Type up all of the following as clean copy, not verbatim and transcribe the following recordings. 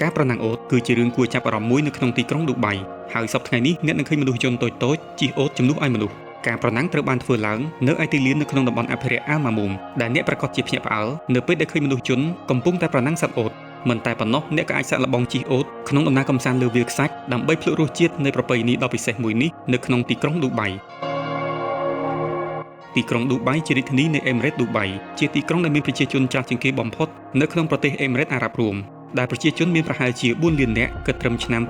ការប្រណាំងអូតគឺជារឿងគួរចាប់អារម្មណ៍មួយនៅក្នុងទីក្រុងឌូបៃហើយសប្តាហ៍នេះអ្នកនឹងឃើញមនុស្សជនតូចៗជិះអូតជំនួសឲ្យមនុស្សការប្រណាំងត្រូវបានធ្វើឡើងនៅឯទីលាននៅក្នុងតំបន់អភិរក្សអាល់ម៉ាមុំដែលអ្នកប្រកាសជាភ្ញាក់ផ្អើលនៅពេលដែលឃើញមនុស្សជនកំពុងតែប្រណាំងសត្វអូតមិនតែប៉ុណ្ណោះអ្នកក៏អាចសាកល្បងជិះអូតក្នុងដំណើរកម្សាន្តលើវាលខ្សាច់ដើម្បីភ្លក្សរសជាតិនៃប្រពៃណីដ៏ពិសេសមួយនេះនៅក្នុងទីក្រុងឌូបៃទីក្រុងឌូបៃជារាជធានីនៃអេមីរ៉េតឌូបៃជាទីក្រុងដែលមានប្រជាជនច្រើនជាងគេបំផុតនៅក្នុងប្រទេសអេមីរ៉េតអារ៉ាប់រួមដែលប្រជាជនមានប្រហែលជា4លាននាក់គិតត្រឹមឆ្នាំ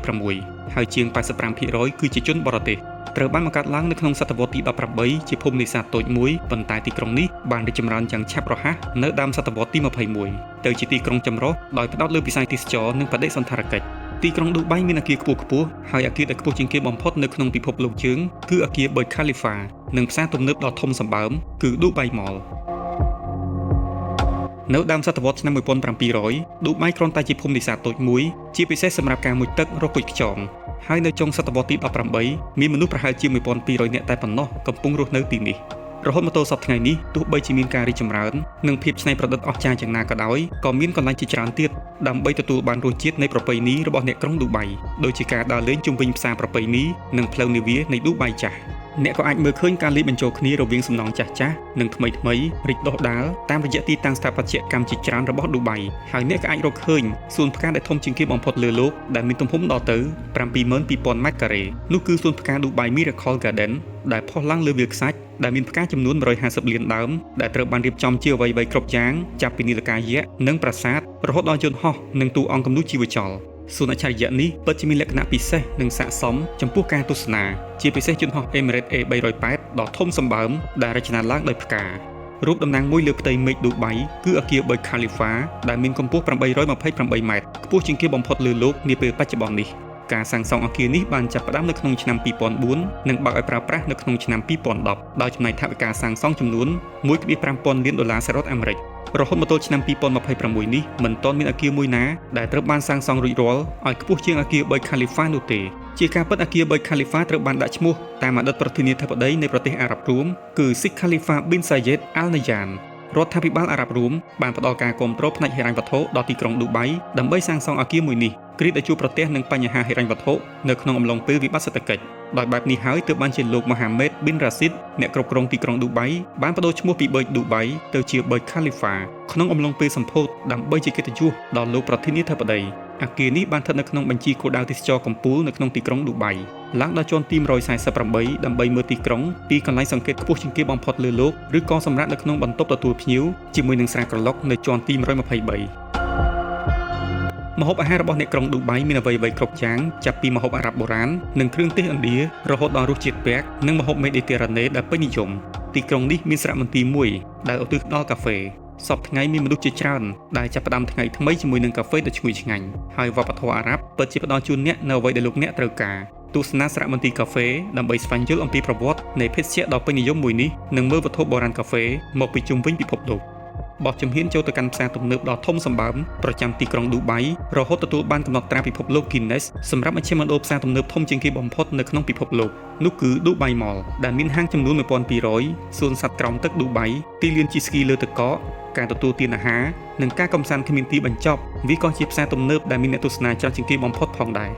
2026ហើយជាង 85% គឺជាជនបរទេសត្រូវបានបង្កើតឡើងនៅក្នុងសតវត្សទី18ជាភូមិនេសាទតូចមួយប៉ុន្តែទីក្រុងនេះបានរីកចម្រើនយ៉ាងឆាប់រហ័សនៅដើមសតវត្សទី21ទៅជាទីក្រុងចម្រុះដោយផ្ដោតលើវិស័យទេសចរណ៍និងបដិសណ្ឋារកិច្ចទីក្រុងឌូបៃមានអគារខ្ពស់ៗហើយអគារដែលខ្ពស់ជាងគេបំផុតនៅក្នុងពិភពលោកយើងគឺអគារ Burj Khalifa និងផ្សារទំនើបដ៏ធំសម្បើមគឺ Dubai Mall នៅដើមសតវត្សឆ្នាំ1700ឌូបៃគ្រាន់តែជាភូមិនេសាទតូចមួយជាពិសេសសម្រាប់ការមុជទឹករកគុជខ្យងហើយនៅចុងសតវត្សទី18មានមនុស្សប្រហែលជា1200នាក់តែប៉ុណ្ណោះកំពុងរស់នៅទីនេះរហូតមកទល់សប្តាហ៍ថ្ងៃនេះទោះបីជាមានការរីកចម្រើននិងភាពច្នៃប្រឌិតអស្ចារ្យយ៉ាងណាក៏ដោយក៏មានកន្លែងជាច្រើនទៀតដើម្បីទទួលបានរសជាតិនៃប្រពៃណីរបស់អ្នកក្រុងឌូបៃដូចជាការដើរលេងជុំវិញផ្សារប្រពៃណីនិងផ្លូវនាវានៃឌូបៃចាស់អ្នកក៏អាចមើលឃើញការលាយបញ្ចូលគ្នារវាងសំណង់ចាស់ៗនិងថ្មីៗរីកដុះដាលតាមរយៈទីតាំងស្ថាបត្យកម្មជាច្រើនរបស់ឌូបៃហើយអ្នកក៏អាចរកឃើញសួនផ្កាដែលធំជាងគេបំផុតលើលោកដែលមានទំហំដល់ទៅ 72000 ម៉ែត្រការ៉េនោះគឺសួនផ្កា Dubai Miracle Garden ដែលផុសឡើងលើវាលខ្សាច់ដែលមានផ្កាចំនួន150លានដើមដែលត្រូវបានរៀបចំជាអ្វីៗគ្រប់យ៉ាងចាប់ពីនីលកាយៈនិងប្រាសាទរហូតដល់យន្តហោះនិងទូអង្គគំនូរជីវចលសួនអច្ឆរិយៈនេះពិតជាមានលក្ខណៈពិសេសនិងស័ក្តិសមចំពោះការទស្សនាជាពិសេសយន្តហោះ Emirates A380 ដ៏ធំសម្បើមដែលរចនាឡើងដោយផ្ការូបតំណាងមួយលើផ្ទៃមេឃឌូបៃគឺអគារ Burj Khalifa ដែលមានកម្ពស់828ម៉ែត្រខ្ពស់ជាងគេបំផុតលើលោកនាពេលបច្ចុប្បន្ននេះការសាងសង់អគារនេះបានចាប់ផ្ដើមនៅក្នុងឆ្នាំ2004និងបើកឲ្យប្រើប្រាស់នៅក្នុងឆ្នាំ2010ដោយចំណាយថវិកាសាងសង់ចំនួន $1.5000 លានសហរដ្ឋអាមេរិករហូតមកទល់ឆ្នាំ2026នេះមិនទាន់មានអគារមួយណាដែលត្រូវបានសាងសង់រួចរាល់ឲ្យខ្ពស់ជាងអគារ Burj Khalifa នោះទេជាការពិតអគារ Burj Khalifa ត្រូវបានដាក់ឈ្មោះតាមអតីតប្រធានាធិបតីនៃប្រទេសអារ៉ាប់រួមគឺ Sheikh Khalifa bin Zayed Al Nahyanរដ្ឋាភិបាលអារ៉ាប់រួមបានផ្ដល់ការគាំទ្រផ្នែកហិរញ្ញវត្ថុដល់ទីក្រុងឌូបៃដើម្បីសាងសង់អគារមួយនេះគ្រាដែលជួបប្រទះនឹងបញ្ហាហិរញ្ញវត្ថុនៅក្នុងអំឡុងពេលវិបត្តិសេដ្ឋកិច្ចដោយបែបនេះហើយទើបបានជាលោក Mohammed bin Rashid អ្នកគ្រប់គ្រងទីក្រុងឌូបៃបានបដូរឈ្មោះពី Burj Dubai ទៅជា Burj Khalifa ក្នុងអំឡុងពេលសម្ពោធដើម្បីជាកិត្តិយសដល់លោកប្រធានាធិបតីអគារនេះបានស្ថិតនៅក្នុងបញ្ជីគោលដៅទេសចរកំពូលនៅក្នុងទីក្រុងឌូបៃឡើងដល់ជាន់ទី148ដើម្បីមើលទីក្រុងពីកន្លែងសង្កេតខ្ពស់ជាងគេបំផុតលើលោកឬក៏សម្រាប់នៅក្នុងបន្ទប់ទទួលភ្ញៀវជាមួយនឹងស្រាក្រឡុកនៅជាន់ទី123ម្ហូបអាហាររបស់អ្នកក្រុងឌូបៃមានអ្វីៗគ្រប់យ៉ាងចាប់ពីម្ហូបអារ៉ាប់បុរាណនិងគ្រឿងទេសឥណ្ឌារហូតដល់រសជាតិពាក់និងម្ហូបមេឌីទែរ៉ាណេដែលពេញនិយមទីក្រុងនេះមានសារមន្ទីរមួយដែលឧទ្ទិសដល់កាហ្វេសពថ្ងៃមានមនុស្សជាច្រើនដែលចាប់ផ្ដើមថ្ងៃថ្មីជាមួយនឹងកាហ្វេដ៏ឈ្ងុយឆ្ងាញ់ហើយវប្បធម៌អារ៉ាប់ពិតជាផ្ដល់ជូនអ្នកនៅអ្វីដែលលោកអ្នកត្រូវការទស្សនាសារមន្ទីរកាហ្វេដើម្បីស្វែងយល់អំពីប្រវត្តិនៃភេសជ្ជៈដ៏ពេញនិយមមួយនេះនិងមើលវត្ថុបុរាណកាហ្វេមកពីជុំវិញពិភពលោកបោះជំហានចូលទៅកាន់ផ្សារទំនើបដ៏ធំសម្បើមប្រចាំទីក្រុងឌូបៃរហូតទទួលបានកំណត់ត្រាពិភពលោក Guinness សម្រាប់មជ្ឈមណ្ឌលផ្សារទំនើបធំជាងគេបំផុតនៅក្នុងពិភពលោកនោះគឺ Dubai Mall ដែលមានហាងចំនួន 1200 សួនសត្វក្រោមទឹកឌូបៃទីលានជិះស្គីលើទឹកកកការទទួលទានអាហារនិងការកម្សាន្តគ្មានទីបញ្ចប់វាក៏ជាផ្សារទំនើបដែលមានអ្នកទស្សនាច្រើនជាងគេបំផុតផងដែរ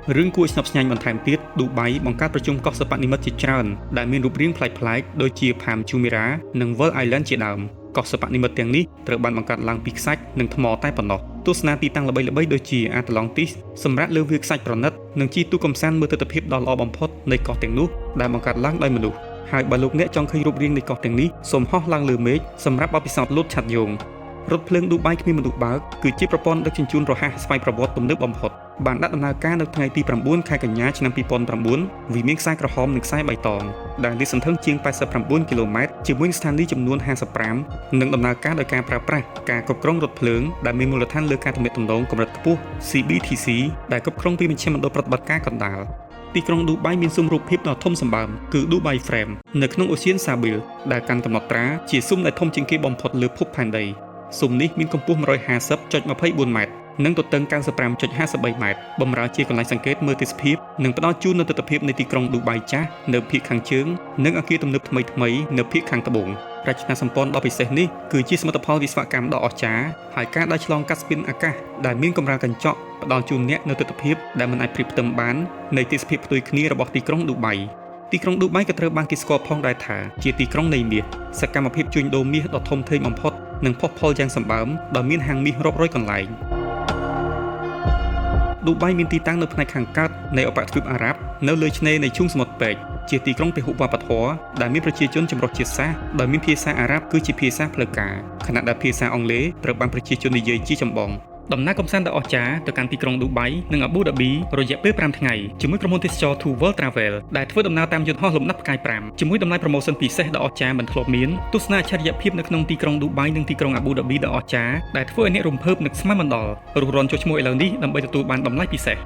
រឿងគួរស្ញប់ស្ញែងបន្ថែមទៀតឌូបៃបង្កើតប្រជុំកោះសិប្បនិម្មិតជាច្រើនដែលមានរូបរាងប្លែកៗដូចជា Palm Jumeirah និង World Island ជាដើមកោះសិប្បនិម្មិតទាំងនេះត្រូវបានបង្កើតឡើងពីខ្សាច់និងថ្មតែប៉ុណ្ណោះទស្សនាទីតាំងល្បីៗដូចជា Atlantis សម្រាប់លើវាលខ្សាច់ប្រណិតនិងជិះទូកកម្សាន្តមើលទិដ្ឋភាពដ៏ល្អបំផុតនៃកោះទាំងនោះដែលបង្កើតឡើងដោយមនុស្សហើយបើលោកអ្នកចង់ឃើញរូបរាងនៃកោះទាំងនេះសូមហោះឡើងលើមេឃសម្រាប់បទពិសោធន៍លោតឆាត់យងរថភ្លើងឌូបៃគ្មានមនុស្សបើកគឺជាប្រព័ន្ធដឹកជញ្ជូនរហ័សស្វ័យប្រវត្តិទំនើបបំផុតបានដាក់ដំណើរការនៅថ្ងៃទី9ខែកញ្ញាឆ្នាំ2009វាមានខ្សែក្រហមនិងខ្សែបៃតងដែលលាតសន្ធឹងជាង89គីឡូម៉ែត្រជាមួយស្ថានីយ៍ចំនួន55និងដំណើរការដោយការប្រើប្រាស់ការគ្រប់គ្រងរថភ្លើងដែលមានមូលដ្ឋានលើការទំនាក់ទំនងកម្រិតខ្ពស់ CBTC ដែលគ្រប់គ្រងពីមជ្ឈមណ្ឌលប្រតិបត្តិការកណ្ដាលទីក្រុងឌូបៃមានស៊ុំរូបភាពដ៏ធំសម្បើមគឺ Dubai Frame នៅក្នុងអូសៀនសាប៊ីលដែលកាន់កំណត់ត្រាជាស៊ុំដែលធំជាងគេបំផុតលើភពផែនដីស៊ុំនេះមានកម្ពស់ 150.24 ម៉ែត្រនិងទទឹង 95.53 ម៉ែត្របម្រើជាកន្លែងសង្កេតមើលទេសភាពនិងផ្ដល់ជូននូវទិដ្ឋភាពនៃទីក្រុងឌូបៃចាស់នៅភាគខាងជើងនិងអគារទំនើបថ្មីៗនៅភាគខាងត្បូង រចនាសម្ព័ន្ធដ៏ពិសេសនេះគឺជាសមិទ្ធផលវិស្វកម្មដ៏អស្ចារ្យហើយការដើរឆ្លងកាត់ស្ពានអាកាសដែលមានកម្រាលកញ្ចក់ផ្ដល់ជូនអ្នកនូវទិដ្ឋភាពដែលមិនអាចប្រៀបផ្ទឹមបាននៃទេសភាពផ្ទុយគ្នារបស់ទីក្រុងឌូបៃទីក្រុងឌូបៃក៏ត្រូវបានគេស្គាល់ផងដែរថាជាទីក្រុងនៃមាសសកម្មភាពជួញដូរមាសដ៏ធំធេងបំផុតនិងផុសផុលយ៉ាងសម្បើមដោយមានហាងមាសរាប់រយកន្លែងឌូបៃមានទីតាំងនៅផ្នែកខាងកើតនៃឧបទ្វីបអារ៉ាប់នៅលើឆ្នេរនៃឈូងសមុទ្រពេកជាទីក្រុងពហុវប្បធម៌ដែលមានប្រជាជនចម្រុះជាតិសាសន៍ដោយមានភាសាអារ៉ាប់គឺជាភាសាផ្លូវការខណៈដែលភាសាអង់គ្លេសត្រូវបានប្រជាជននិយាយជាចម្បងដំណើរកម្សាន្តដ៏អស្ចារ្យទៅកាន់ទីក្រុងឌូបៃនិងអាប៊ូដាប៊ីរយៈពេល5ថ្ងៃជាមួយក្រុមហ៊ុនទេសចរ Two World Travel ដែលធ្វើដំណើរតាមយន្តហោះលំដាប់ផ្កាយ5ជាមួយតម្លៃប្រូម៉ូសិនពិសេសដ៏អស្ចារ្យមិនធ្លាប់មានទស្សនៈអច្ឆរិយភាពនៅក្នុងទីក្រុងឌូបៃនិងទីក្រុងអាប៊ូដាប៊ីដ៏អស្ចារ្យដែលធ្វើឲ្យអ្នករំភើបនឹកស្មានមិនដល់រុះរាន់ចុះឈ្មោះឥឡូវនេះដើម្បីទទួលបានតម្លៃពិសេស